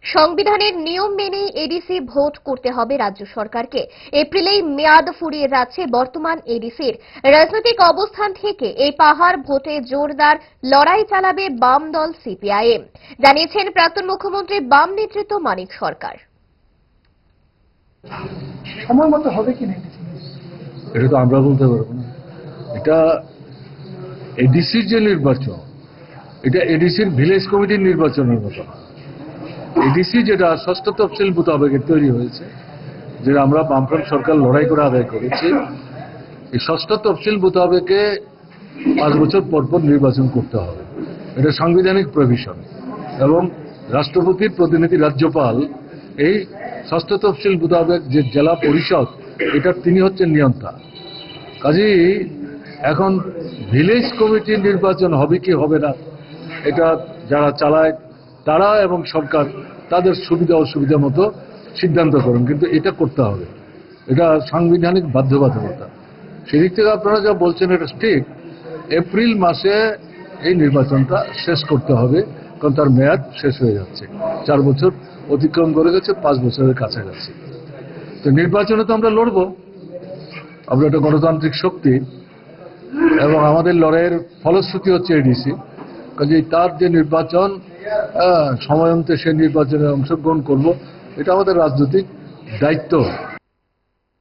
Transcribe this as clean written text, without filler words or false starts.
সংবিধানের নিয়ম মেনে এডিসি ভোট করতে হবে রাজ্য সরকারকে। এপ্রিলেই মেয়াদ ফুরিয়ে যাচ্ছে বর্তমান এডিসির। রাজনৈতিক অবস্থান থেকে এই পাহাড় ভোটে জোরদার লড়াই চালাবে বাম দল সিপিআইএম, জানিয়েছেন প্রাক্তন মুখ্যমন্ত্রী বাম নেতৃত্ব মানিক সরকার। সময় মতো হবে কিনা এটা তো আমরা বলতে পারবো না। এটা এডিসির যে নির্বাচন, এটা এডিসির ভিলেজ কমিটির নির্বাচনের মতো। এডিসি যেটা ষষ্ঠ তফসিল মোতাবেক তৈরি হয়েছে, যেটা আমরা বামফ্রন্ট সরকার লড়াই করে আদায় করেছি, এই ষষ্ঠ তফসিল মোতাবেকে 5 বছর পর পর নির্বাচন করতে হবে। এটা সাংবিধানিক প্রভিশন এবং রাষ্ট্রপতির প্রতিনিধি রাজ্যপাল এই ষষ্ঠ তফসিল মোতাবেক যে জেলা পরিষদ, এটার তিনি হচ্ছেন নিয়ন্তা। কাজেই এখন ভিলেজ কমিটির নির্বাচন হবে কি হবে না, এটা যারা চালায় তারা এবং সরকার তাদের সুবিধা অসুবিধা মতো সিদ্ধান্ত করেন, কিন্তু এটা করতে হবে, এটা সাংবিধানিক বাধ্যবাধকতা। সেদিক থেকে আপনারা যা বলছেন এটা ঠিক। এপ্রিল মাসে এই নির্বাচনটা শেষ করতে হবে, কারণ তার মেয়াদ শেষ হয়ে যাচ্ছে। 4 বছর অতিক্রম করে গেছে, 5 বছরের কাছাকাছি। তো নির্বাচনে তো আমরা লড়বো, আমরা একটা গণতান্ত্রিক শক্তি এবং আমাদের লড়াইয়ের ফলশ্রুতি হচ্ছে এডিসি। কাজেই তার যে নির্বাচন সময়ন্তে সে নির্বাচনে অংশগ্রহণ করব, এটা আমাদের রাজনৈতিক দায়িত্ব।